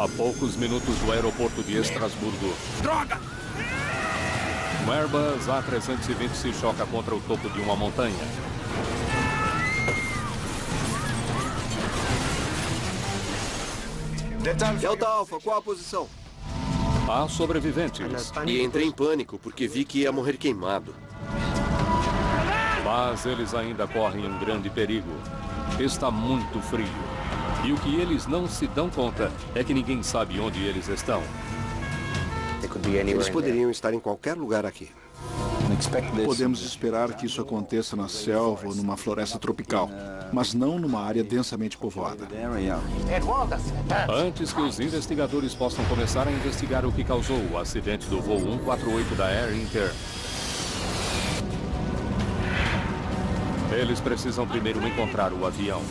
A poucos minutos do aeroporto de Estrasburgo, Droga! um Airbus A320 se choca contra o topo de uma montanha. Delta Alpha, qual a posição? Há sobreviventes, E entrei em pânico porque vi que ia morrer queimado. mas eles ainda correm um grande perigo. Está muito frio. E o que eles não se dão conta é que ninguém sabe onde eles estão. Eles poderiam estar em qualquer lugar aqui. Podemos esperar que isso aconteça na selva ou numa floresta tropical, mas não numa área densamente povoada. Antes que os investigadores possam começar a investigar o que causou o acidente do voo 148 da Air Inter, eles precisam primeiro encontrar o avião.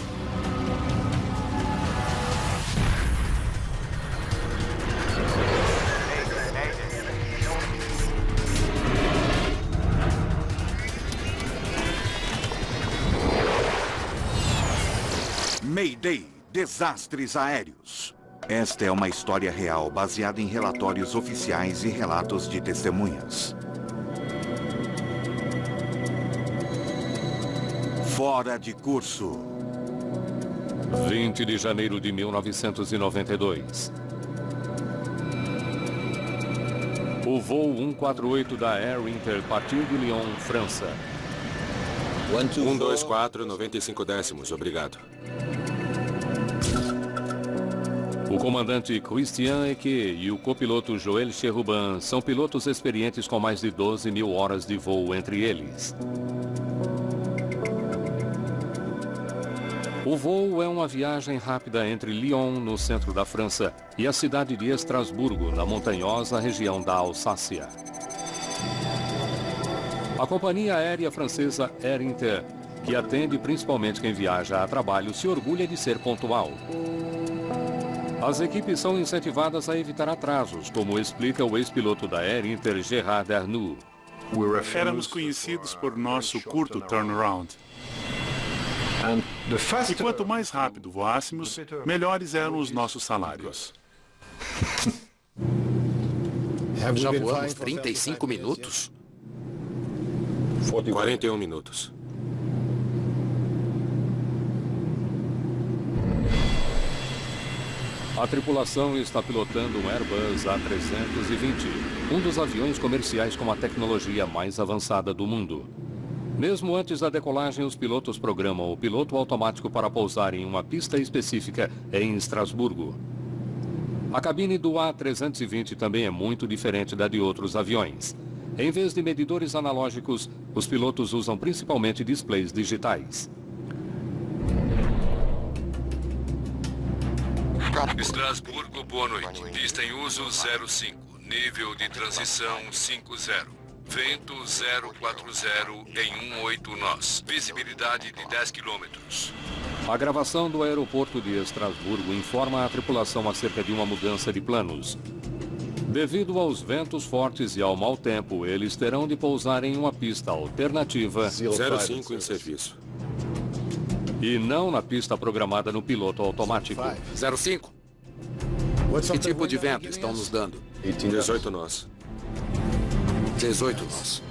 Mayday, desastres aéreos. Esta é uma história real baseada em relatórios oficiais e relatos de testemunhas. Fora de curso. 20 de janeiro de 1992. O voo 148 da Air Inter partiu de Lyon, França. 124, 95 décimos, obrigado. O comandante Christian Eke e o copiloto Joël Cherubin são pilotos experientes com mais de 12 mil horas de voo entre eles. O voo é uma viagem rápida entre Lyon, no centro da França, e a cidade de Estrasburgo, na montanhosa região da Alsácia. A companhia aérea francesa Air Inter, que atende principalmente quem viaja a trabalho, se orgulha de ser pontual. As equipes são incentivadas a evitar atrasos, como explica o ex-piloto da Air Inter, Gerard Arnoux. Éramos conhecidos por nosso curto turnaround. E quanto mais rápido voássemos, melhores eram os nossos salários. Já voamos 35 minutos? 41 minutos. A tripulação está pilotando um Airbus A320, um dos aviões comerciais com a tecnologia mais avançada do mundo. Mesmo antes da decolagem, os pilotos programam o piloto automático para pousar em uma pista específica em Estrasburgo. A cabine do A320 também é muito diferente da de outros aviões. Em vez de medidores analógicos, os pilotos usam principalmente displays digitais. Estrasburgo, boa noite. Pista em uso 05. Nível de transição 50. Vento 040 em 18 nós. Visibilidade de 10 quilômetros. A gravação do aeroporto de Estrasburgo informa a tripulação acerca de uma mudança de planos. Devido aos ventos fortes e ao mau tempo, eles terão de pousar em uma pista alternativa 05 em serviço. e não na pista programada no piloto automático. 05. Que tipo de vento estão nos dando? 18 nós. 18 nós.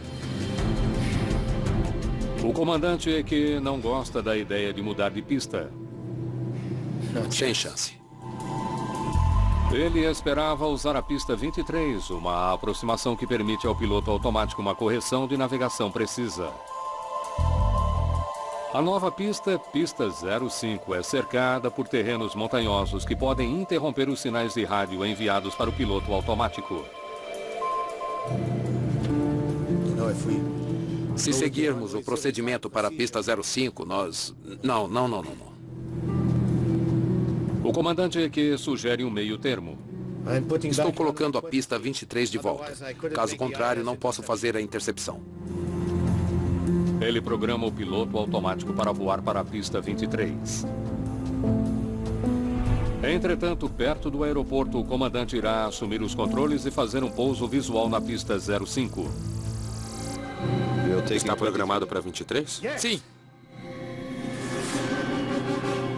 O comandante é que não gosta da ideia de mudar de pista. Sem chance. Ele esperava usar a pista 23, uma aproximação que permite ao piloto automático uma correção de navegação precisa. A nova pista, pista 05, é cercada por terrenos montanhosos que podem interromper os sinais de rádio enviados para o piloto automático. Se seguirmos o procedimento para a pista 05, nós... Não. O comandante é que sugere um meio termo. Estou colocando a pista 23 de volta. Caso contrário, não posso fazer a intercepção. Ele programa o piloto automático para voar para a pista 23. Entretanto, perto do aeroporto, o comandante irá assumir os controles e fazer um pouso visual na pista 05. Está programado para 23? Sim.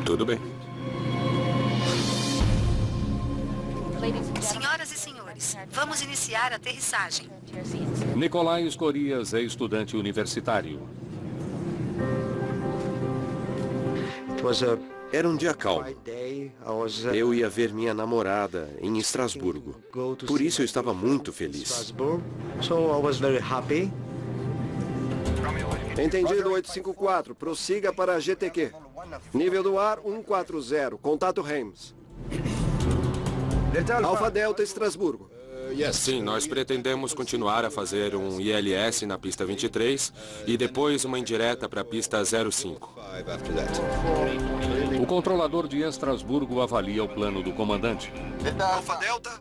Tudo bem. Senhoras e senhores, vamos iniciar a aterrissagem. Nicolai Escorias é estudante universitário. Era um dia calmo. Eu ia ver minha namorada em Estrasburgo. Por isso eu estava muito feliz. Entendido, 854. Prossiga para a GTQ. Nível do ar 140. Contato Reims. Alfa Delta Estrasburgo. Sim, nós pretendemos continuar a fazer um ILS na pista 23 e depois uma indireta para a pista 05. O controlador de Estrasburgo avalia o plano do comandante. Alfa Delta.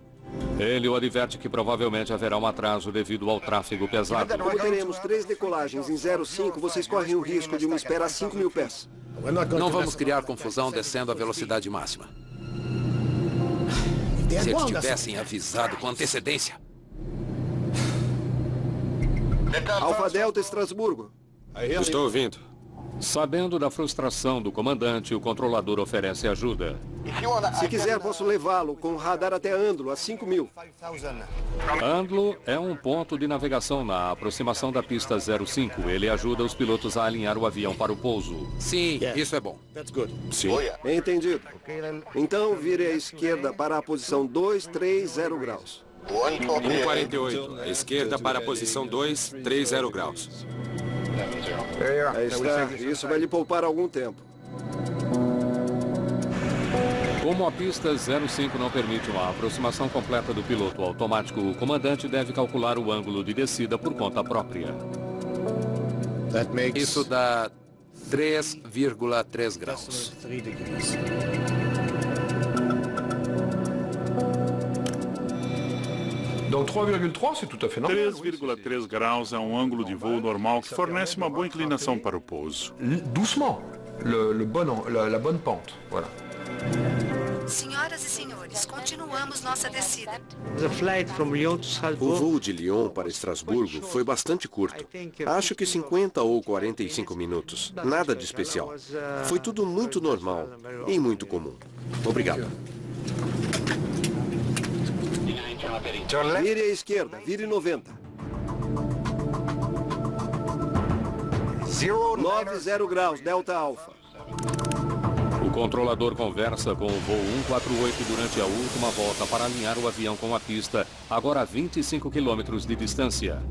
Ele o adverte que provavelmente haverá um atraso devido ao tráfego pesado. Como teremos 3 decolagens em 05, vocês correm o risco de uma espera a 5.000 pés. Não vamos criar confusão descendo a velocidade máxima. Se eles tivessem avisado com antecedência. Alfa Delta Estrasburgo. Estou ouvindo. Sabendo da frustração do comandante, o controlador oferece ajuda. Se quiser, posso levá-lo com radar até Andlo, a 5.000. Andlo é um ponto de navegação na aproximação da pista 05. Ele ajuda os pilotos a alinhar o avião para o pouso. Sim, isso é bom. Sim. Entendido. Então, vire à esquerda para a posição 230 graus. 148. À esquerda para a posição 230 graus. Aí está. Isso vai lhe poupar algum tempo. Como a pista 05 não permite uma aproximação completa do piloto automático, o comandante deve calcular o ângulo de descida por conta própria. Isso dá 3,3 graus. Então, 3,3 graus é um ângulo de voo normal que fornece uma boa inclinação para o pouso. Doucement, la bonne pente, voilà. Senhoras e senhores, continuamos nossa descida. O voo de Lyon para Estrasburgo foi bastante curto. Acho que 50 ou 45 minutos. Nada de especial. Foi tudo muito normal e muito comum. Obrigado. Vire à esquerda, vire 90. 90 graus, Delta Alfa. O controlador conversa com o voo 148 durante a última volta para alinhar o avião com a pista, agora a 25 quilômetros de distância.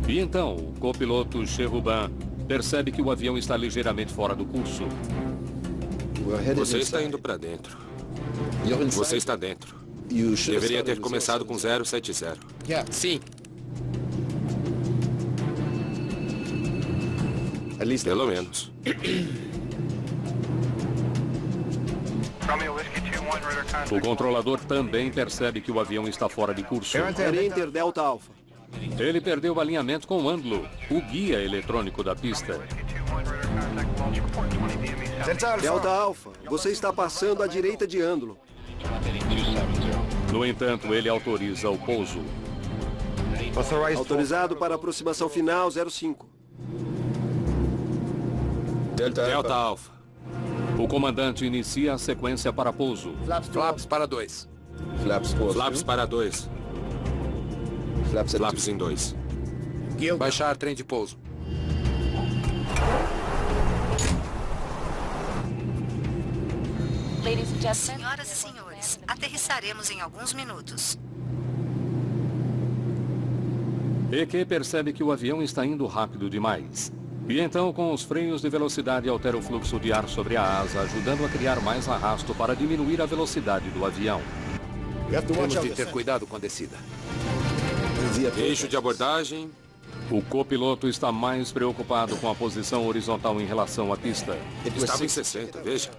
E então, o copiloto Cherubin percebe que o avião está ligeiramente fora do curso. Você está indo para dentro. Você está dentro. Deveria ter começado com 070. Sim. Pelo menos. O controlador também percebe que o avião está fora de curso. Inter Delta Alfa. Ele perdeu o alinhamento com Andlo, o guia eletrônico da pista. Delta Alfa, você está passando à direita de Andlo. No entanto, ele autoriza o pouso. Autorizado para aproximação final 05. Delta Alfa. O comandante inicia a sequência para pouso. Flaps para 2. Flaps para 2. Flaps em 2. Baixar trem de pouso. Senhoras e senhores, aterrissaremos em alguns minutos. EQ percebe que o avião está indo rápido demais. E então, com os freios de velocidade, altera o fluxo de ar sobre a asa, ajudando a criar mais arrasto para diminuir a velocidade do avião. Temos de ter cuidado com a descida. Eixo de abordagem. O copiloto está mais preocupado com a posição horizontal em relação à pista. Estava em 60, veja.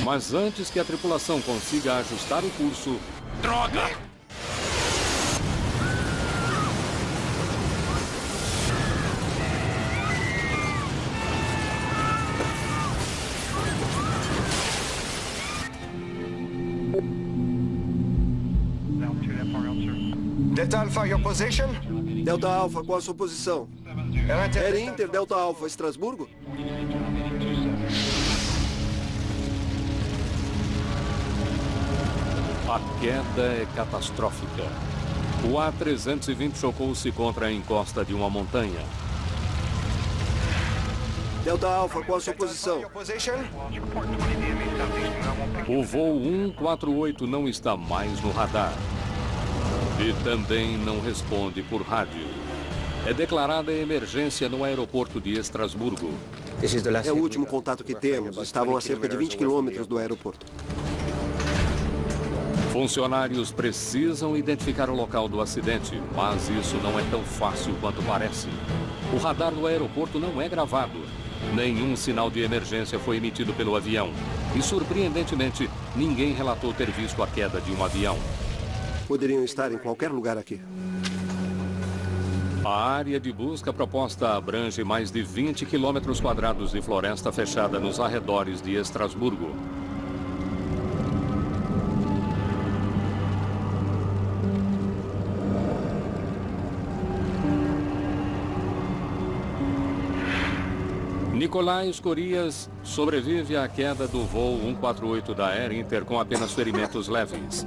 Mas antes que a tripulação consiga ajustar o curso... Droga! Delta Alpha, your position? Delta Alpha, qual a sua posição? Air Inter, Delta Alpha, Estrasburgo? A queda é catastrófica. O A-320 chocou-se contra a encosta de uma montanha. Delta Alpha, qual a sua posição? O voo 148 não está mais no radar. E também não responde por rádio. É declarada emergência no aeroporto de Estrasburgo. É o último contato que temos. Estavam a cerca de 20 quilômetros do aeroporto. Funcionários precisam identificar o local do acidente, mas isso não é tão fácil quanto parece. O radar do aeroporto não é gravado. Nenhum sinal de emergência foi emitido pelo avião. E, surpreendentemente, ninguém relatou ter visto a queda de um avião. Poderiam estar em qualquer lugar aqui. A área de busca proposta abrange mais de 20 quilômetros quadrados de floresta fechada nos arredores de Estrasburgo. Nicolai Scorias sobrevive à queda do voo 148 da Air Inter com apenas ferimentos leves.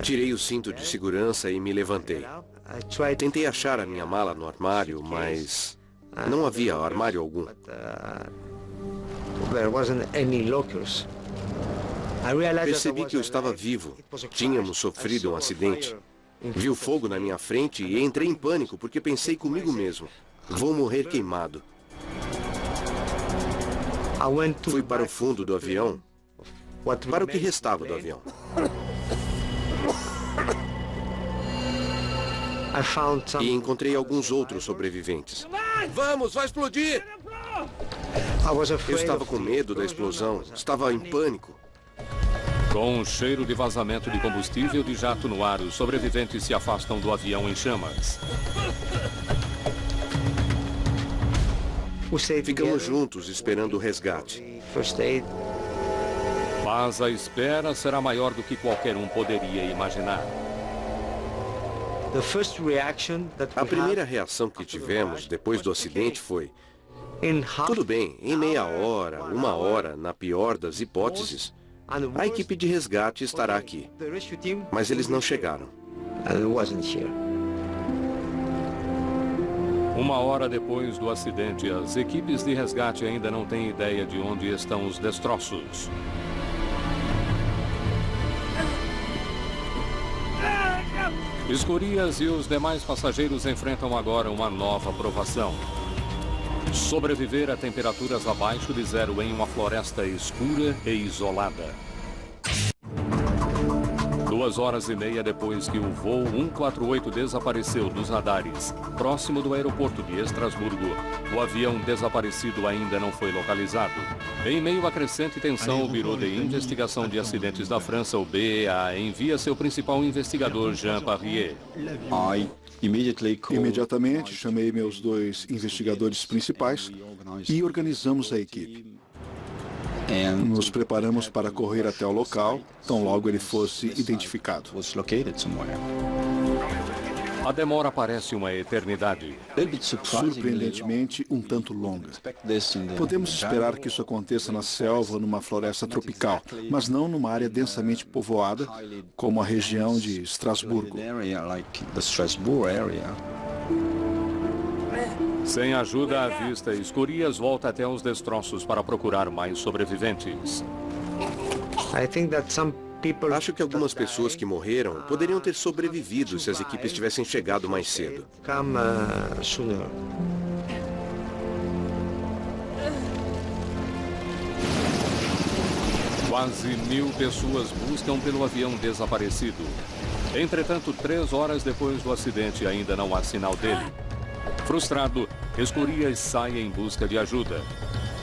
Tirei o cinto de segurança e me levantei. Tentei achar a minha mala no armário, mas não havia armário algum. Percebi que eu estava vivo. Tínhamos sofrido um acidente. Vi o fogo na minha frente e entrei em pânico porque pensei comigo mesmo: vou morrer queimado. Fui para o fundo do avião, para o que restava do avião. E encontrei alguns outros sobreviventes. Vamos, vai explodir! Eu estava com medo da explosão, estava em pânico. Com um cheiro de vazamento de combustível de jato no ar, os sobreviventes se afastam do avião em chamas. Ficamos juntos esperando o resgate. Mas a espera será maior do que qualquer um poderia imaginar. A primeira reação que tivemos depois do acidente foi: tudo bem, em meia hora, uma hora, na pior das hipóteses, a equipe de resgate estará aqui. Mas eles não chegaram. Uma hora depois do acidente, as equipes de resgate ainda não têm ideia de onde estão os destroços. Scorias e os demais passageiros enfrentam agora uma nova provação. Sobreviver a temperaturas abaixo de zero em uma floresta escura e isolada. 2h30 depois que o voo 148 desapareceu dos radares, próximo do aeroporto de Estrasburgo, o avião desaparecido ainda não foi localizado. Em meio à crescente tensão, o Bureau de Investigação de Acidentes da França, o BEA, envia seu principal investigador, Jean Parrier. Imediatamente chamei meus 2 investigadores principais e organizamos a equipe. Nos preparamos para correr até o local, tão logo ele fosse identificado. A demora parece uma eternidade. Surpreendentemente, um tanto longa. Podemos esperar que isso aconteça na selva ou numa floresta tropical, mas não numa área densamente povoada, como a região de Estrasburgo. Sem ajuda à vista, Scorias volta até os destroços para procurar mais sobreviventes. Acho que algumas pessoas que morreram poderiam ter sobrevivido se as equipes tivessem chegado mais cedo. Quase 1000 pessoas buscam pelo avião desaparecido. Entretanto, 3 horas depois do acidente, ainda não há sinal dele. Frustrado, Scorias sai em busca de ajuda.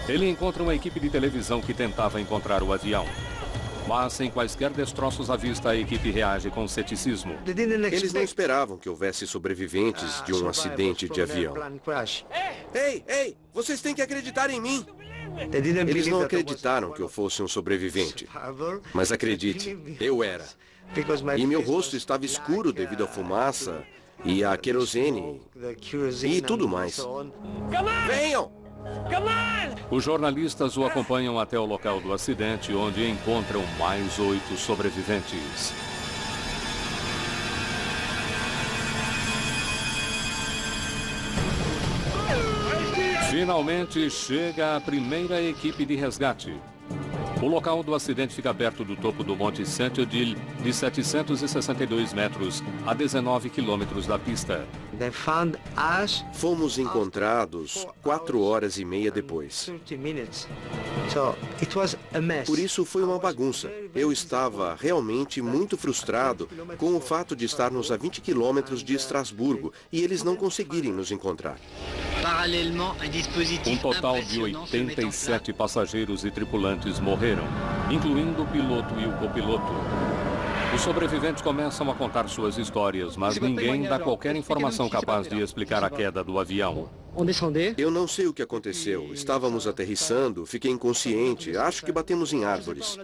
Ele encontra uma equipe de televisão que tentava encontrar o avião. Mas sem quaisquer destroços à vista, a equipe reage com ceticismo. Eles não esperavam que houvesse sobreviventes de um acidente de avião. Ei, vocês têm que acreditar em mim. Eles não acreditaram que eu fosse um sobrevivente. Mas acredite, eu era. E meu rosto estava escuro devido à fumaça e a querosene e tudo mais. Venham! Os jornalistas o acompanham até o local do acidente, onde encontram mais 8 sobreviventes. Finalmente chega a primeira equipe de resgate. O local do acidente fica perto do topo do Monte Saint-Odile, de 762 metros, a 19 quilômetros da pista. Fomos encontrados 4 horas e meia depois. Por isso foi uma bagunça. Eu estava realmente muito frustrado com o fato de estarmos a 20 quilômetros de Estrasburgo e eles não conseguirem nos encontrar. Um total de 87 passageiros e tripulantes morreram, incluindo o piloto e o copiloto. Os sobreviventes começam a contar suas histórias, mas ninguém dá qualquer informação capaz de explicar a queda do avião. Eu não sei o que aconteceu. Estávamos aterrissando, fiquei inconsciente. Acho que batemos em árvores.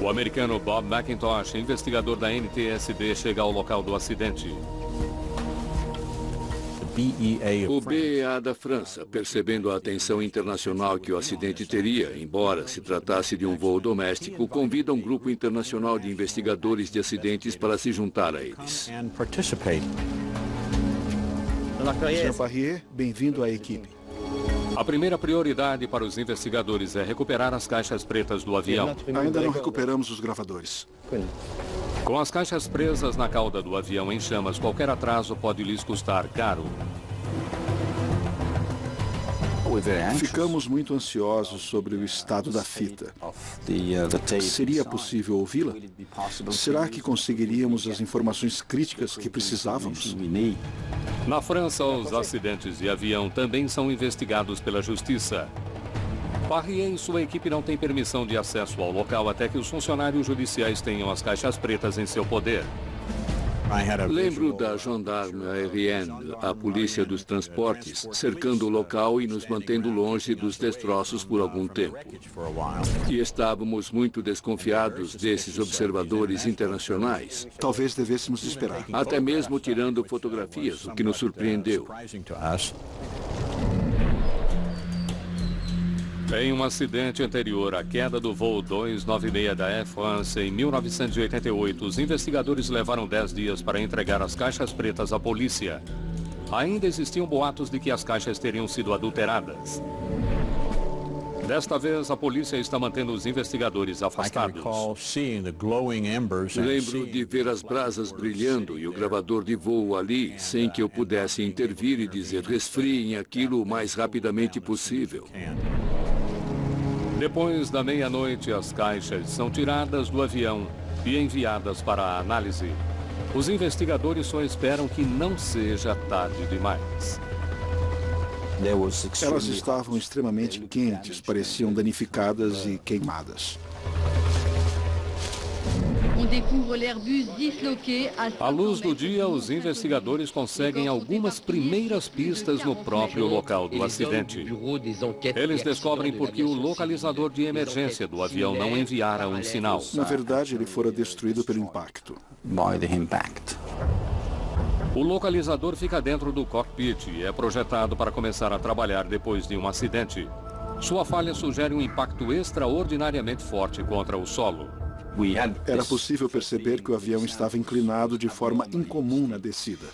O americano Bob McIntosh, investigador da NTSB, chega ao local do acidente. O BEA da França, percebendo a atenção internacional que o acidente teria, embora se tratasse de um voo doméstico, convida um grupo internacional de investigadores de acidentes para se juntar a eles. Jean Parrier, bem-vindo à equipe. A primeira prioridade para os investigadores é recuperar as caixas pretas do avião. Ainda não recuperamos os gravadores. Com as caixas presas na cauda do avião em chamas, qualquer atraso pode lhes custar caro. Ficamos muito ansiosos sobre o estado da fita. Seria possível ouvi-la? Será que conseguiríamos as informações críticas que precisávamos? Na França, os acidentes de avião também são investigados pela justiça. Parrier e sua equipe não têm permissão de acesso ao local até que os funcionários judiciais tenham as caixas pretas em seu poder. Lembro da Gendarme Aérienne, a polícia dos transportes, cercando o local e nos mantendo longe dos destroços por algum tempo. E estávamos muito desconfiados desses observadores internacionais. Talvez devêssemos esperar. Até mesmo tirando fotografias, o que nos surpreendeu. Em um acidente anterior à queda do voo 296 da Air France em 1988, os investigadores levaram 10 dias para entregar as caixas pretas à polícia. Ainda existiam boatos de que as caixas teriam sido adulteradas. Desta vez, a polícia está mantendo os investigadores afastados. Lembro de ver as brasas brilhando e o gravador de voo ali, sem que eu pudesse intervir e dizer: resfriem aquilo o mais rapidamente possível. Depois da meia-noite, as caixas são tiradas do avião e enviadas para a análise. Os investigadores só esperam que não seja tarde demais. Elas estavam extremamente quentes, pareciam danificadas e queimadas. À luz do dia, os investigadores conseguem algumas primeiras pistas no próprio local do acidente. Eles descobrem por que o localizador de emergência do avião não enviara um sinal. Na verdade, ele fora destruído pelo impacto. O localizador fica dentro do cockpit e é projetado para começar a trabalhar depois de um acidente. Sua falha sugere um impacto extraordinariamente forte contra o solo. Era possível perceber que o avião estava inclinado de forma incomum na descida.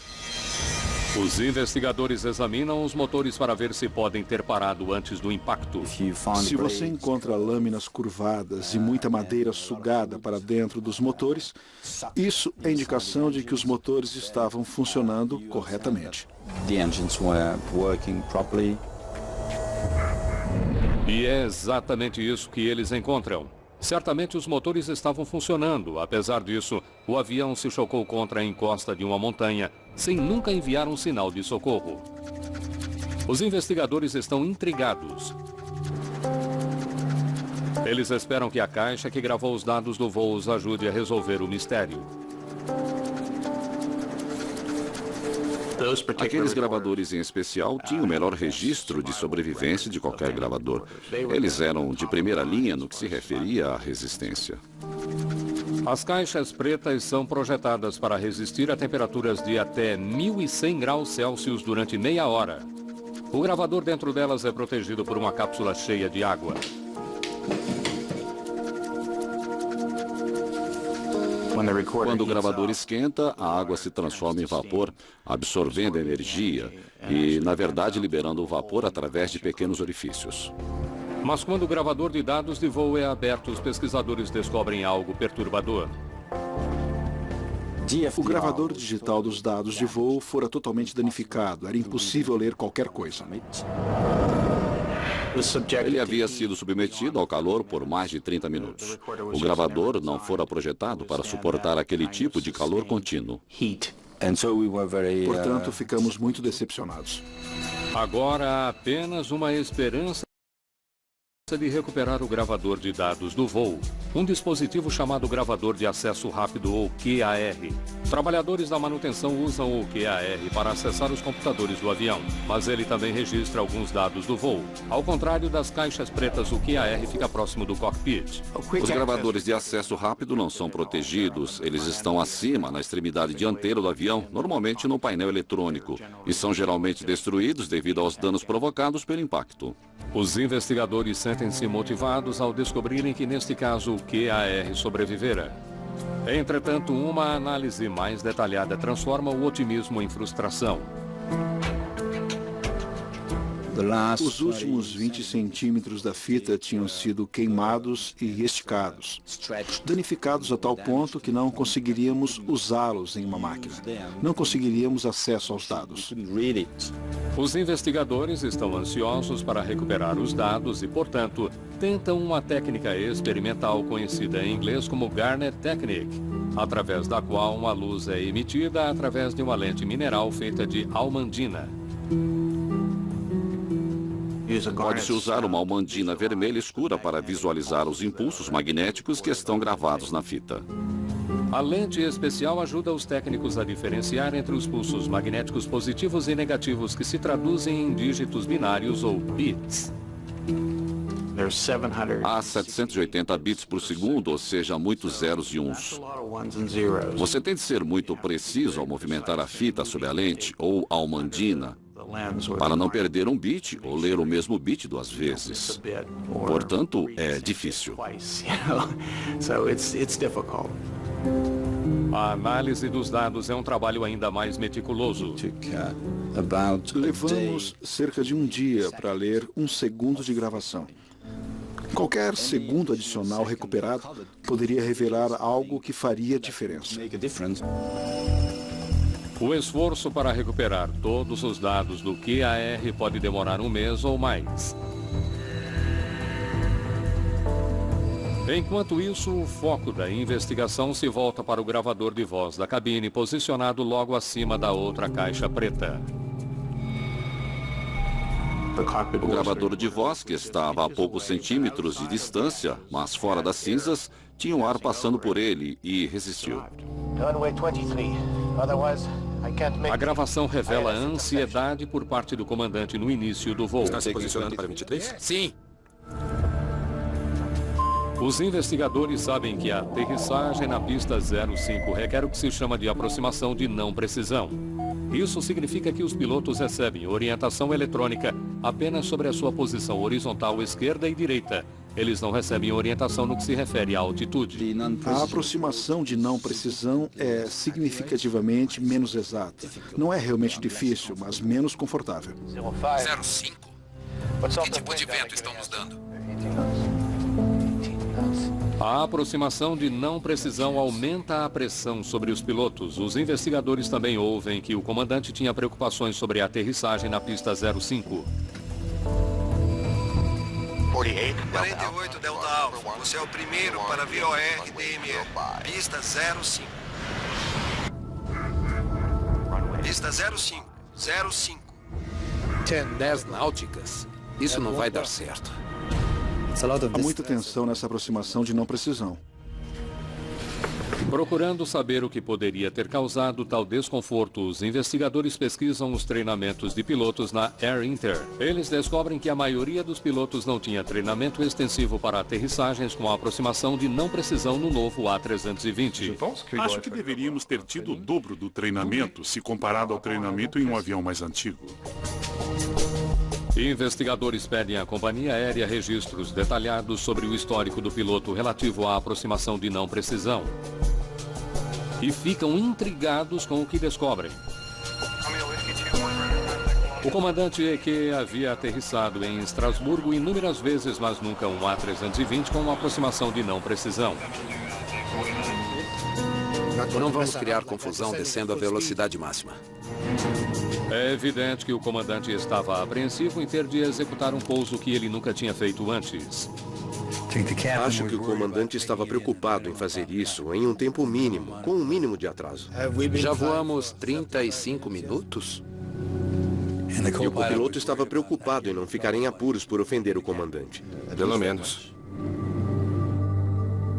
Os investigadores examinam os motores para ver se podem ter parado antes do impacto. Se você encontra lâminas curvadas e muita madeira sugada para dentro dos motores, isso é indicação de que os motores estavam funcionando corretamente. E é exatamente isso que eles encontram. Certamente os motores estavam funcionando. Apesar disso, o avião se chocou contra a encosta de uma montanha, sem nunca enviar um sinal de socorro. Os investigadores estão intrigados. Eles esperam que a caixa que gravou os dados do voo os ajude a resolver o mistério. Aqueles gravadores em especial tinham o melhor registro de sobrevivência de qualquer gravador. Eles eram de primeira linha no que se referia à resistência. As caixas pretas são projetadas para resistir a temperaturas de até 1.100 graus Celsius durante meia hora. O gravador dentro delas é protegido por uma cápsula cheia de água. Quando o gravador esquenta, a água se transforma em vapor, absorvendo energia e, na verdade, liberando o vapor através de pequenos orifícios. Mas quando o gravador de dados de voo é aberto, os pesquisadores descobrem algo perturbador. O gravador digital dos dados de voo fora totalmente danificado. Era impossível ler qualquer coisa. Ele havia sido submetido ao calor por mais de 30 minutos. O gravador não fora projetado para suportar aquele tipo de calor contínuo. Portanto, ficamos muito decepcionados. Agora há apenas uma esperança de recuperar o gravador de dados do voo, um dispositivo chamado gravador de acesso rápido ou QAR. Trabalhadores da manutenção usam o QAR para acessar os computadores do avião, mas ele também registra alguns dados do voo. Ao contrário das caixas pretas, o QAR fica próximo do cockpit. Os gravadores de acesso rápido não são protegidos, eles estão acima, na extremidade dianteira do avião, normalmente no painel eletrônico, e são geralmente destruídos devido aos danos provocados pelo impacto. Os investigadores sentem-se motivados ao descobrirem que, neste caso, o QAR sobrevivera. Entretanto, uma análise mais detalhada transforma o otimismo em frustração. Os últimos 20 centímetros da fita tinham sido queimados e esticados, danificados a tal ponto que não conseguiríamos usá-los em uma máquina. Não conseguiríamos acesso aos dados. Os investigadores estão ansiosos para recuperar os dados e, portanto, tentam uma técnica experimental conhecida em inglês como Garnet Technique, através da qual uma luz é emitida através de uma lente mineral feita de almandina. Pode-se usar uma almandina vermelha escura para visualizar os impulsos magnéticos que estão gravados na fita. A lente especial ajuda os técnicos a diferenciar entre os pulsos magnéticos positivos e negativos que se traduzem em dígitos binários ou bits. Há 780 bits por segundo, ou seja, muitos zeros e uns. Você tem de ser muito preciso ao movimentar a fita sob a lente ou a almandina, para não perder um bit ou ler o mesmo bit duas vezes. Portanto, é difícil. A análise dos dados é um trabalho ainda mais meticuloso. Levamos cerca de um dia para ler 1 segundo de gravação. Qualquer segundo adicional recuperado poderia revelar algo que faria diferença. O esforço para recuperar todos os dados do QAR pode demorar um mês ou mais. Enquanto isso, o foco da investigação se volta para o gravador de voz da cabine, posicionado logo acima da outra caixa preta. O gravador de voz, que estava a poucos centímetros de distância, mas fora das cinzas, tinha o ar passando por ele e resistiu. A gravação revela a ansiedade por parte do comandante no início do voo. Está se posicionando para 23? Sim. Os investigadores sabem que a aterrissagem na pista 05 requer o que se chama de aproximação de não precisão. Isso significa que os pilotos recebem orientação eletrônica apenas sobre a sua posição horizontal esquerda e direita. Eles não recebem orientação no que se refere à altitude. A aproximação de não precisão é significativamente menos exata. Não é realmente difícil, mas menos confortável. 05? Que tipo de vento estão nos dando? A aproximação de não precisão aumenta a pressão sobre os pilotos. Os investigadores também ouvem que o comandante tinha preocupações sobre a aterrissagem na pista 05. 48 Delta Alpha, você é o primeiro para VOR DME, pista 05. Pista 05, 05. 10 náuticas. Isso não vai dar certo. Há muita tensão nessa aproximação de não precisão. Procurando saber o que poderia ter causado tal desconforto, os investigadores pesquisam os treinamentos de pilotos na Air Inter. Eles descobrem que a maioria dos pilotos não tinha treinamento extensivo para aterrissagens com a aproximação de não precisão no novo A320. Acho que deveríamos ter tido o dobro do treinamento se comparado ao treinamento em um avião mais antigo. Investigadores pedem à companhia aérea registros detalhados sobre o histórico do piloto relativo à aproximação de não precisão. E ficam intrigados com o que descobrem. O comandante EQ havia aterrissado em Estrasburgo inúmeras vezes, mas nunca um A320 com uma aproximação de não precisão. Não vamos criar confusão descendo a velocidade máxima. É evidente que o comandante estava apreensivo em ter de executar um pouso que ele nunca tinha feito antes. Acho que o comandante estava preocupado em fazer isso em um tempo mínimo, com um mínimo de atraso. Já voamos 35 minutos? E o copiloto estava preocupado em não ficar em apuros por ofender o comandante. Pelo menos.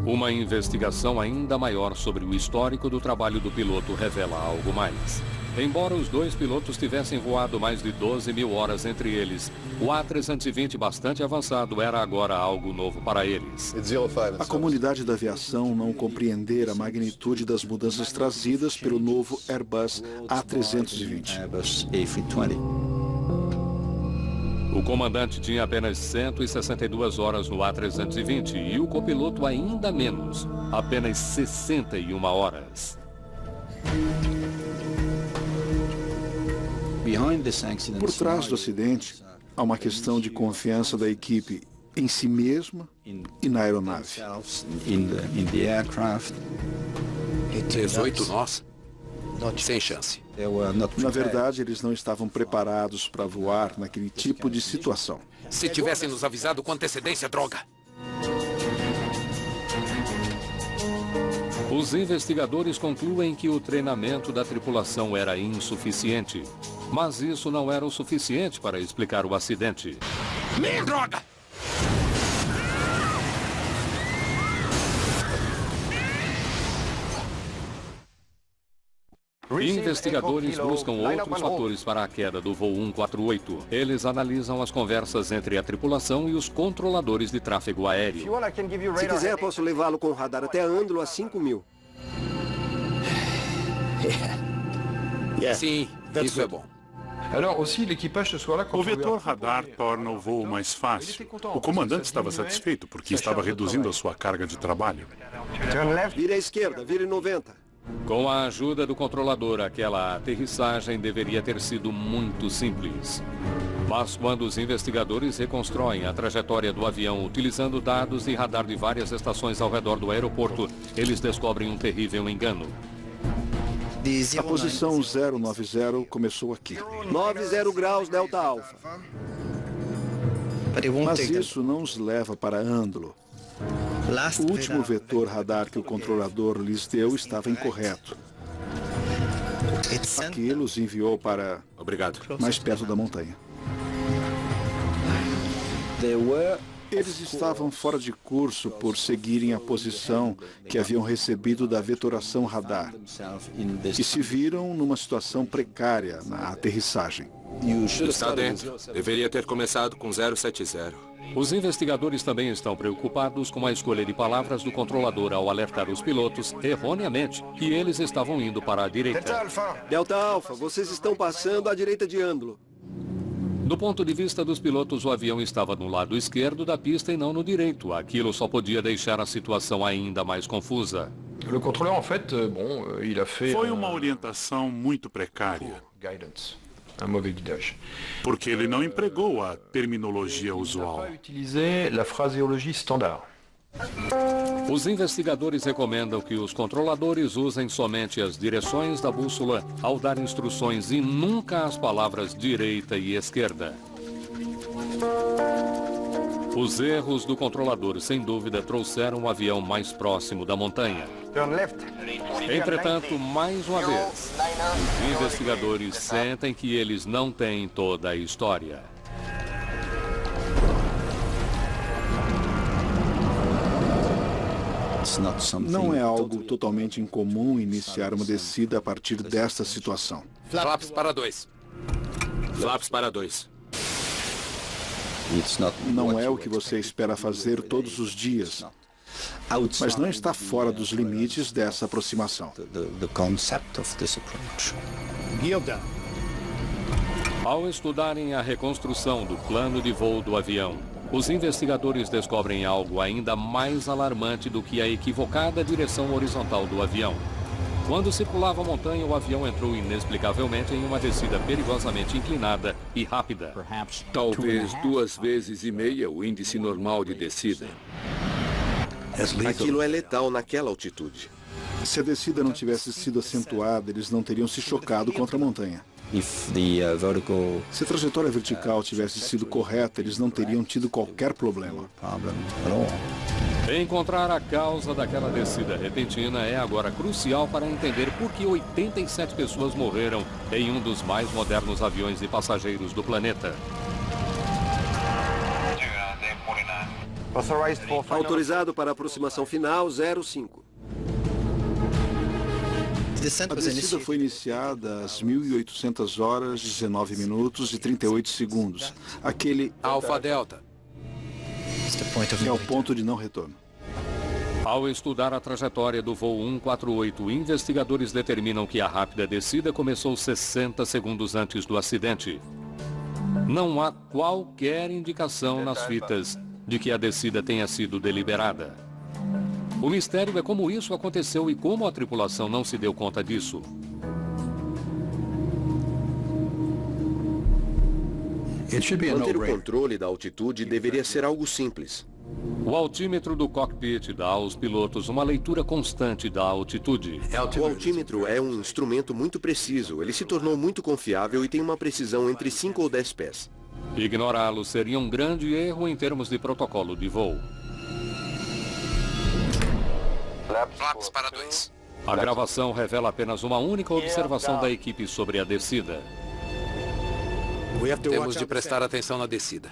Uma investigação ainda maior sobre o histórico do trabalho do piloto revela algo mais. Embora os dois pilotos tivessem voado mais de 12 mil horas entre eles, o A320 bastante avançado era agora algo novo para eles. A comunidade da aviação não compreender a magnitude das mudanças trazidas pelo novo Airbus A320. O comandante tinha apenas 162 horas no A320 e o copiloto ainda menos, apenas 61 horas. Por trás do acidente, há uma questão de confiança da equipe em si mesma e na aeronave. 18 nós? Sem chance. Na verdade, eles não estavam preparados para voar naquele tipo de situação. Se tivessem nos avisado com antecedência, droga! Os investigadores concluem que o treinamento da tripulação era insuficiente. Mas isso não era o suficiente para explicar o acidente. Droga! Investigadores buscam outros fatores para a queda do voo 148. Eles analisam as conversas entre a tripulação e os controladores de tráfego aéreo. Se quiser, posso levá-lo com o radar até Andlo a 5.000. Sim, isso é bom. O vetor radar torna o voo mais fácil. O comandante estava satisfeito porque estava reduzindo a sua carga de trabalho. Vire à esquerda, vire 90. Com a ajuda do controlador, aquela aterrissagem deveria ter sido muito simples. Mas quando os investigadores reconstroem a trajetória do avião utilizando dados de radar de várias estações ao redor do aeroporto, eles descobrem um terrível engano. A posição 090 começou aqui. 90 graus, Delta Alfa. Mas isso não os leva para Andlo. O último vetor radar que o controlador lhes deu estava incorreto. Aquilo os enviou para... Obrigado. Mais perto da montanha. Eles estavam fora de curso por seguirem a posição que haviam recebido da vetoração radar e se viram numa situação precária na aterrissagem. Está dentro. Deveria ter começado com 070. Os investigadores também estão preocupados com a escolha de palavras do controlador ao alertar os pilotos, erroneamente, que eles estavam indo para a direita. Delta Alfa, vocês estão passando à direita de Andlo. Do ponto de vista dos pilotos, o avião estava no lado esquerdo da pista e não no direito. Aquilo só podia deixar a situação ainda mais confusa. Foi uma orientação muito precária. Porque ele não empregou a terminologia usual. Os investigadores recomendam que os controladores usem somente as direções da bússola ao dar instruções e nunca as palavras direita e esquerda. Os erros do controlador, sem dúvida, trouxeram o avião mais próximo da montanha. Entretanto, mais uma vez, os investigadores sentem que eles não têm toda a história. Não é algo totalmente incomum iniciar uma descida a partir desta situação. Flaps para 2. Flaps para 2. Não é o que você espera fazer todos os dias, mas não está fora dos limites dessa aproximação. Ao estudarem a reconstrução do plano de voo do avião, os investigadores descobrem algo ainda mais alarmante do que a equivocada direção horizontal do avião. Quando circulava a montanha, o avião entrou inexplicavelmente em uma descida perigosamente inclinada e rápida. Talvez 2,5 vezes o índice normal de descida. Aquilo é letal naquela altitude. Se a descida não tivesse sido acentuada, eles não teriam se chocado contra a montanha. Se a trajetória vertical tivesse sido correta, eles não teriam tido qualquer problema. Encontrar a causa daquela descida repentina é agora crucial para entender por que 87 pessoas morreram em um dos mais modernos aviões de passageiros do planeta. Autorizado para aproximação final 05. A descida foi iniciada às 1.800 horas, 19 minutos e 38 segundos. Aquele Alfa Delta. É o ponto de não retorno. Ao estudar a trajetória do voo 148, investigadores determinam que a rápida descida começou 60 segundos antes do acidente. Não há qualquer indicação nas fitas de que a descida tenha sido deliberada. O mistério é como isso aconteceu e como a tripulação não se deu conta disso. Manter o controle da altitude deveria ser algo simples. O altímetro do cockpit dá aos pilotos uma leitura constante da altitude. O altímetro é um instrumento muito preciso. Ele se tornou muito confiável e tem uma precisão entre 5 ou 10 pés. Ignorá-lo seria um grande erro em termos de protocolo de voo. Flaps para 2. A gravação revela apenas uma única observação da equipe sobre a descida. Temos de prestar atenção na descida.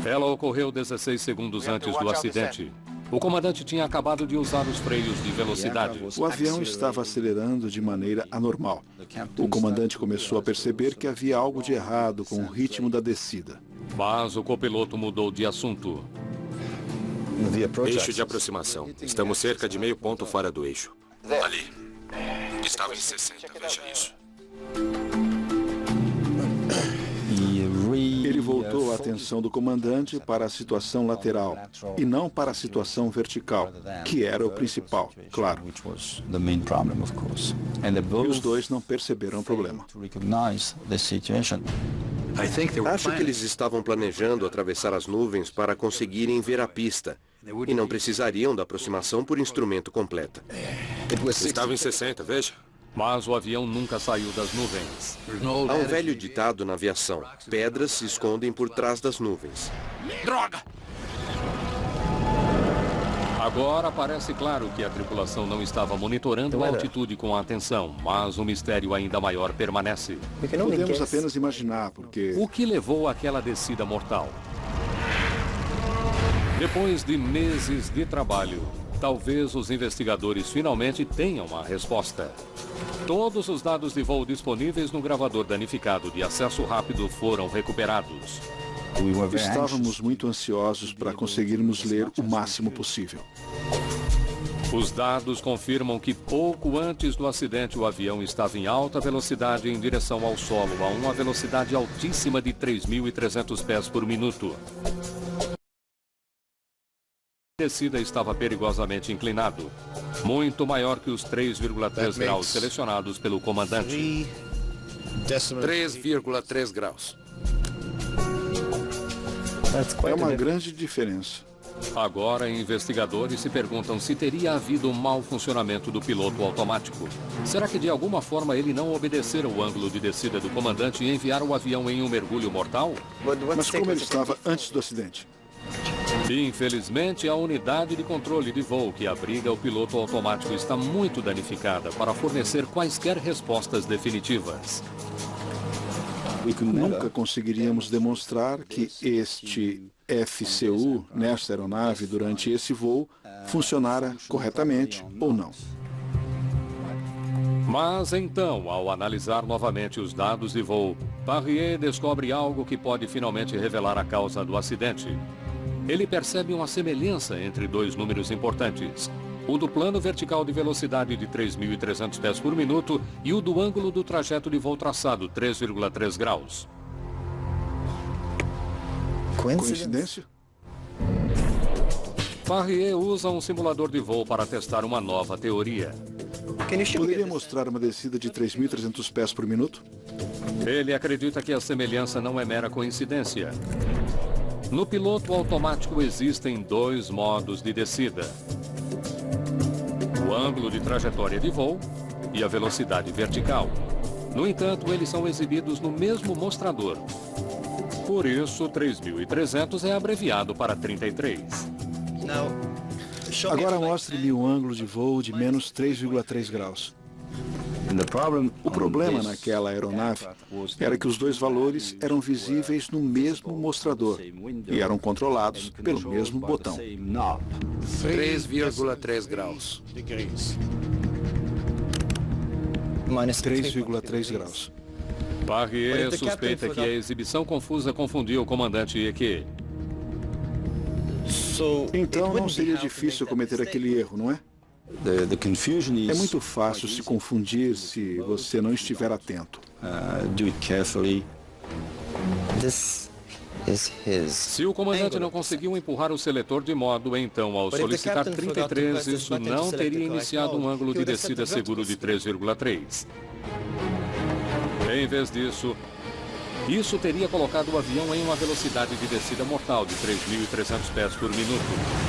Ela ocorreu 16 segundos antes do acidente. O comandante tinha acabado de usar os freios de velocidade. O avião estava acelerando de maneira anormal. O comandante começou a perceber que havia algo de errado com o ritmo da descida. Mas o copiloto mudou de assunto. Eixo de aproximação. Estamos cerca de meio ponto fora do eixo. Ali. Estava em 60, veja isso. Ele voltou a atenção do comandante para a situação lateral e não para a situação vertical, que era o principal, claro. E os dois não perceberam o problema. Acho que eles estavam planejando atravessar as nuvens para conseguirem ver a pista e não precisariam da aproximação por instrumento completa. Estava em 60, veja. Mas o avião nunca saiu das nuvens. Há um velho ditado na aviação: pedras se escondem por trás das nuvens. Droga! Agora parece claro que a tripulação não estava monitorando a altitude com atenção, mas um mistério ainda maior permanece. Podemos apenas imaginar, porque... O que levou àquela descida mortal? Depois de meses de trabalho, talvez os investigadores finalmente tenham a resposta. Todos os dados de voo disponíveis no gravador danificado de acesso rápido foram recuperados. Estávamos muito ansiosos para conseguirmos ler o máximo possível. Os dados confirmam que pouco antes do acidente o avião estava em alta velocidade em direção ao solo a uma velocidade altíssima de 3.300 pés por minuto. A descida estava perigosamente inclinado, muito maior que os 3,3 graus selecionados pelo comandante. 3,3 graus. É uma grande diferença. Agora, investigadores se perguntam se teria havido um mau funcionamento do piloto automático. Será que de alguma forma ele não obedecera o ângulo de descida do comandante e enviar o avião em um mergulho mortal? Mas como ele estava antes do acidente? Infelizmente, a unidade de controle de voo que abriga o piloto automático está muito danificada para fornecer quaisquer respostas definitivas. Nunca conseguiríamos demonstrar que este FCU, nesta aeronave, durante esse voo, funcionara corretamente ou não. Mas então, ao analisar novamente os dados de voo, Parrier descobre algo que pode finalmente revelar a causa do acidente. Ele percebe uma semelhança entre dois números importantes. O do plano vertical de velocidade de 3.300 pés por minuto e o do ângulo do trajeto de voo traçado, 3,3 graus. Coincidência? Parrier usa um simulador de voo para testar uma nova teoria. Poderia mostrar uma descida de 3.300 pés por minuto? Ele acredita que a semelhança não é mera coincidência. No piloto automático existem dois modos de descida: o ângulo de trajetória de voo e a velocidade vertical. No entanto, eles são exibidos no mesmo mostrador. Por isso, 3.300 é abreviado para 33. Agora mostre-me o ângulo de voo de menos 3,3 graus. O problema naquela aeronave era que os dois valores eram visíveis no mesmo mostrador e eram controlados pelo mesmo botão. 3,3 graus. 3,3 graus. Parrier suspeita que a exibição confusa confundiu o comandante Eke. Então não seria difícil cometer aquele erro, não é? É muito fácil se confundir se você não estiver atento. Se o comandante não conseguiu empurrar o seletor de modo, então, ao solicitar 33, isso não teria iniciado um ângulo de descida seguro de 3,3. Em vez disso, isso teria colocado o avião em uma velocidade de descida mortal de 3.300 pés por minuto.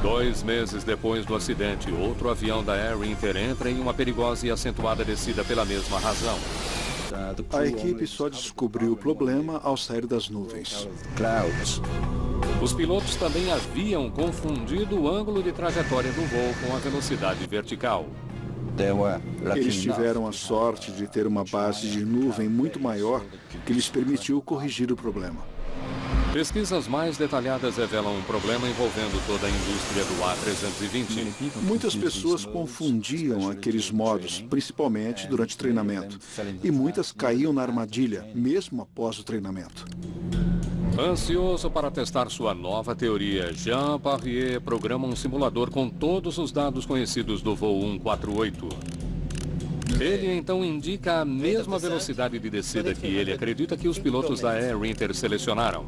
Dois meses depois do acidente, outro avião da Air Inter entra em uma perigosa e acentuada descida pela mesma razão. A equipe só descobriu o problema ao sair das nuvens. Os pilotos também haviam confundido o ângulo de trajetória do voo com a velocidade vertical. Eles tiveram a sorte de ter uma base de nuvem muito maior que lhes permitiu corrigir o problema. Pesquisas mais detalhadas revelam um problema envolvendo toda a indústria do A320. Muitas pessoas confundiam aqueles modos, principalmente durante treinamento, e muitas caíam na armadilha, mesmo após o treinamento. Ansioso para testar sua nova teoria, Jean Parrier programa um simulador com todos os dados conhecidos do voo 148. Ele então indica a mesma velocidade de descida que ele acredita que os pilotos da Air Inter selecionaram.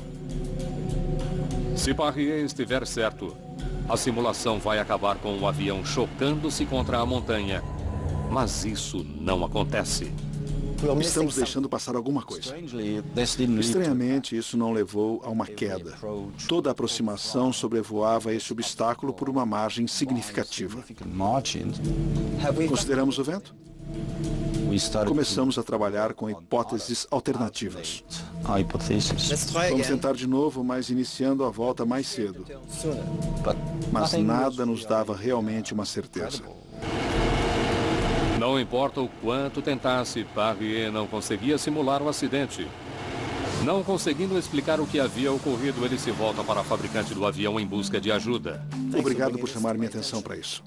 Se Parrier estiver certo, a simulação vai acabar com o avião chocando-se contra a montanha. Mas isso não acontece. Estamos deixando passar alguma coisa. Estranhamente, isso não levou a uma queda. Toda a aproximação sobrevoava esse obstáculo por uma margem significativa. Consideramos o vento? Começamos a trabalhar com hipóteses alternativas. Vamos tentar de novo, mas iniciando a volta mais cedo. Mas nada nos dava realmente uma certeza. Não importa o quanto tentasse, Parrier não conseguia simular o acidente. Não conseguindo explicar o que havia ocorrido, ele se volta para a fabricante do avião em busca de ajuda. Obrigado por chamar minha atenção para isso.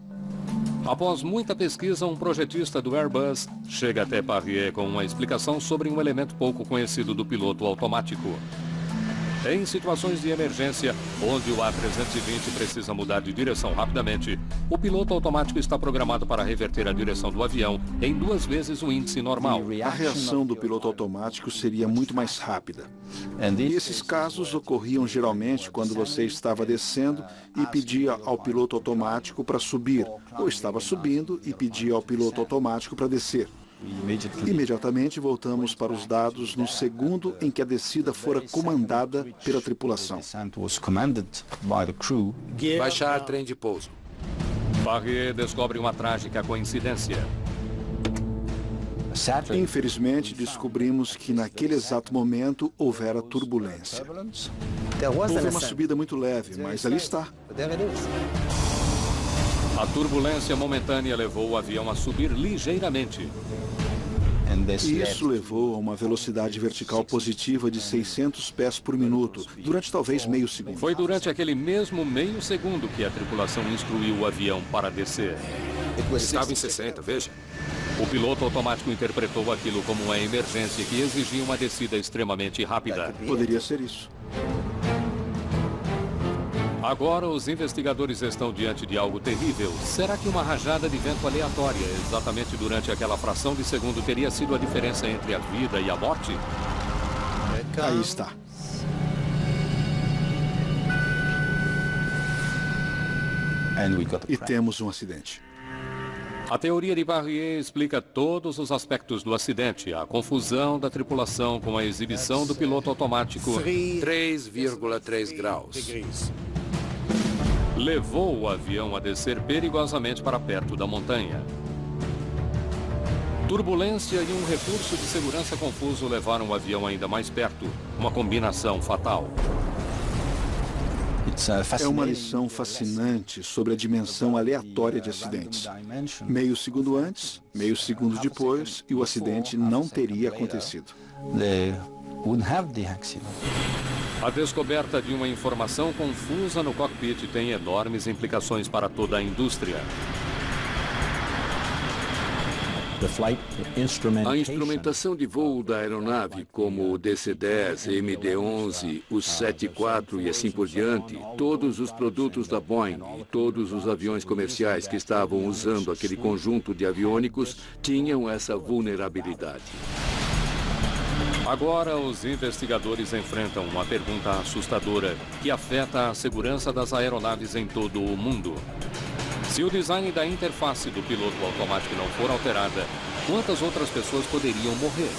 Após muita pesquisa, um projetista do Airbus chega até Parrier com uma explicação sobre um elemento pouco conhecido do piloto automático. Em situações de emergência, onde o A320 precisa mudar de direção rapidamente, o piloto automático está programado para reverter a direção do avião em 2 vezes o índice normal. A reação do piloto automático seria muito mais rápida. E esses casos ocorriam geralmente quando você estava descendo e pedia ao piloto automático para subir, ou estava subindo e pedia ao piloto automático para descer. Imediatamente voltamos para os dados no segundo em que a descida fora comandada pela tripulação. Baixar trem de pouso. Parrier descobre uma trágica coincidência. Infelizmente, descobrimos que naquele exato momento houvera turbulência. Houve uma subida muito leve, mas ali está. A turbulência momentânea levou o avião a subir ligeiramente. Isso levou a uma velocidade vertical positiva de 600 pés por minuto, durante talvez meio segundo. Foi durante aquele mesmo meio segundo que a tripulação instruiu o avião para descer. Estava em 60, veja. O piloto automático interpretou aquilo como uma emergência que exigia uma descida extremamente rápida. Poderia ser isso. Agora os investigadores estão diante de algo terrível. Será que uma rajada de vento aleatória, exatamente durante aquela fração de segundo, teria sido a diferença entre a vida e a morte? Aí está. E temos um acidente. A teoria de Barrier explica todos os aspectos do acidente, a confusão da tripulação com a exibição do piloto automático 3,3 graus. Levou o avião a descer perigosamente para perto da montanha. Turbulência e um recurso de segurança confuso levaram o avião ainda mais perto, uma combinação fatal. É uma lição fascinante sobre a dimensão aleatória de acidentes. Meio segundo antes, meio segundo depois, e o acidente não teria acontecido. A descoberta de uma informação confusa no cockpit tem enormes implicações para toda a indústria. A instrumentação de voo da aeronave, como o DC-10, MD-11, o 7-4 e assim por diante, todos os produtos da Boeing, todos os aviões comerciais que estavam usando aquele conjunto de aviônicos, tinham essa vulnerabilidade. Agora, os investigadores enfrentam uma pergunta assustadora que afeta a segurança das aeronaves em todo o mundo. Se o design da interface do piloto automático não for alterada, quantas outras pessoas poderiam morrer?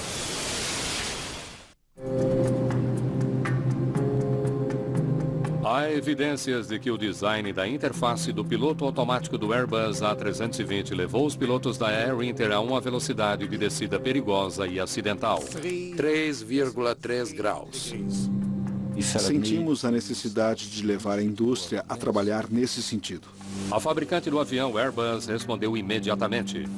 Há evidências de que o design da interface do piloto automático do Airbus A320 levou os pilotos da Air Inter a uma velocidade de descida perigosa e acidental. 3,3 graus. Sentimos a necessidade de levar a indústria a trabalhar nesse sentido. A fabricante do avião Airbus respondeu imediatamente.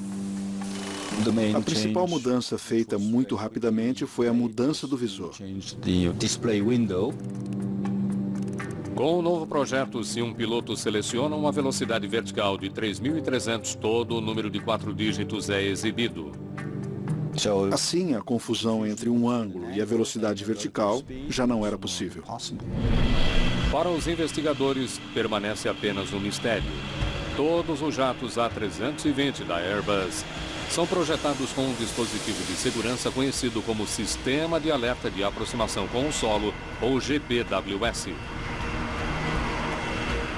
A principal mudança feita muito rapidamente foi a mudança do visor. Com o novo projeto, se um piloto seleciona uma velocidade vertical de 3.300, todo o número de 4 dígitos é exibido. Assim, a confusão entre um ângulo e a velocidade vertical já não era possível. Para os investigadores, permanece apenas um mistério. Todos os jatos A320 da Airbus são projetados com um dispositivo de segurança conhecido como Sistema de Alerta de Aproximação com o Solo, ou GPWS.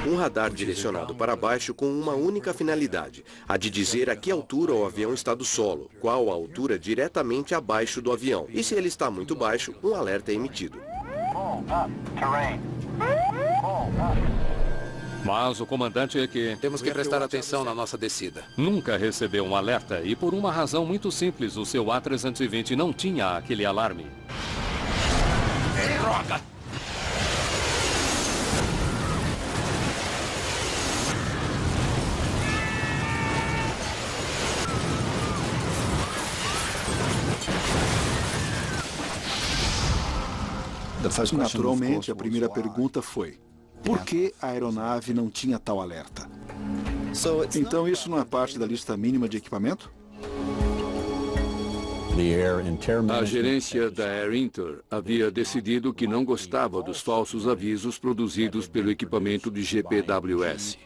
Um radar direcionado para baixo com uma única finalidade, a de dizer a que altura o avião está do solo, qual a altura diretamente abaixo do avião. E se ele está muito baixo, um alerta é emitido. Mas o comandante é que... Temos que prestar atenção na nossa descida. Nunca recebeu um alerta e por uma razão muito simples, o seu A320 não tinha aquele alarme. Droga! Naturalmente, a primeira pergunta foi: por que a aeronave não tinha tal alerta? Então isso não é parte da lista mínima de equipamento? A gerência da Air Inter havia decidido que não gostava dos falsos avisos produzidos pelo equipamento de GPWS.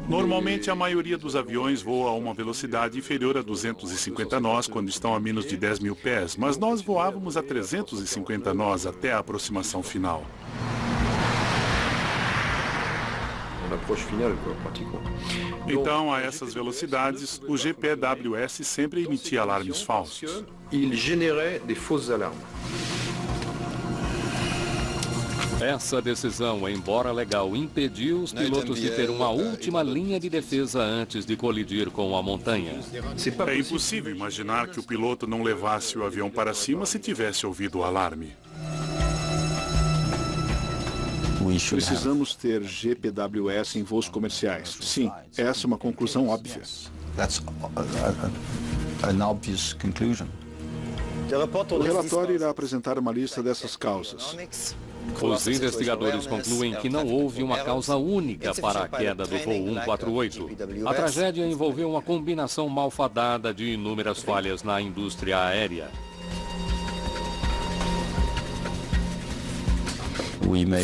Normalmente, a maioria dos aviões voa a uma velocidade inferior a 250 nós quando estão a menos de 10 mil pés, mas nós voávamos a 350 nós até a aproximação final. Então, a essas velocidades, o GPWS sempre emitia alarmes falsos. Il générait des fausses alarmes. Essa decisão, embora legal, impediu os pilotos de ter uma última linha de defesa antes de colidir com a montanha. É impossível imaginar que o piloto não levasse o avião para cima se tivesse ouvido o alarme. Precisamos ter GPWS em voos comerciais. Sim, essa é uma conclusão óbvia. O relatório irá apresentar uma lista dessas causas. Os investigadores concluem que não houve uma causa única para a queda do voo 148. A tragédia envolveu uma combinação malfadada de inúmeras falhas na indústria aérea.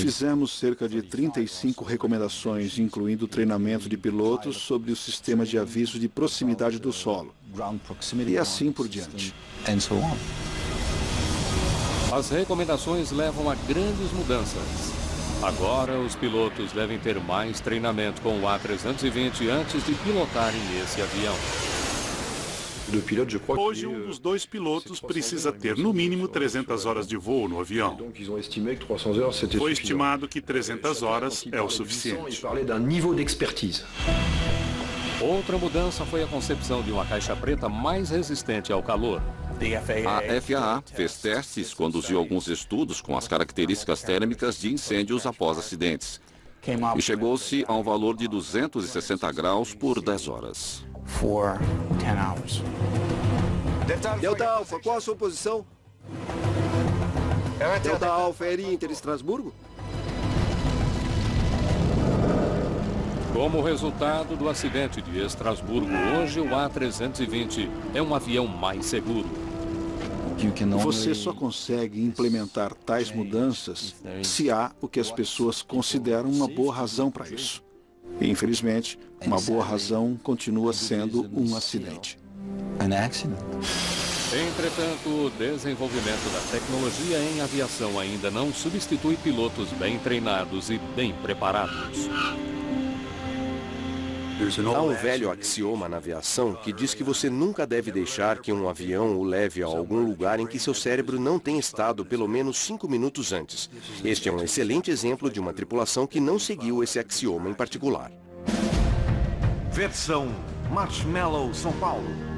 Fizemos cerca de 35 recomendações, incluindo treinamento de pilotos sobre o sistema de aviso de proximidade do solo. E assim por diante. As recomendações levam a grandes mudanças. Agora, os pilotos devem ter mais treinamento com o A320 antes de pilotarem esse avião. Hoje, um dos dois pilotos precisa ter no mínimo 300 horas de voo no avião. Foi estimado que 300 horas é o suficiente. Outra mudança foi a concepção de uma caixa preta mais resistente ao calor. A FAA fez testes, conduziu alguns estudos com as características térmicas de incêndios após acidentes. E chegou-se a um valor de 260 graus por 10 horas. Delta Alpha, qual a sua posição? Delta Alpha, Air Inter Estrasburgo? Como resultado do acidente de Estrasburgo, hoje o A320 é um avião mais seguro. Você só consegue implementar tais mudanças se há o que as pessoas consideram uma boa razão para isso. E, infelizmente, uma boa razão continua sendo um acidente. Entretanto, o desenvolvimento da tecnologia em aviação ainda não substitui pilotos bem treinados e bem preparados. Há um velho axioma na aviação que diz que você nunca deve deixar que um avião o leve a algum lugar em que seu cérebro não tenha estado pelo menos 5 minutos antes. Este é um excelente exemplo de uma tripulação que não seguiu esse axioma em particular. Versão Marshmallow São Paulo.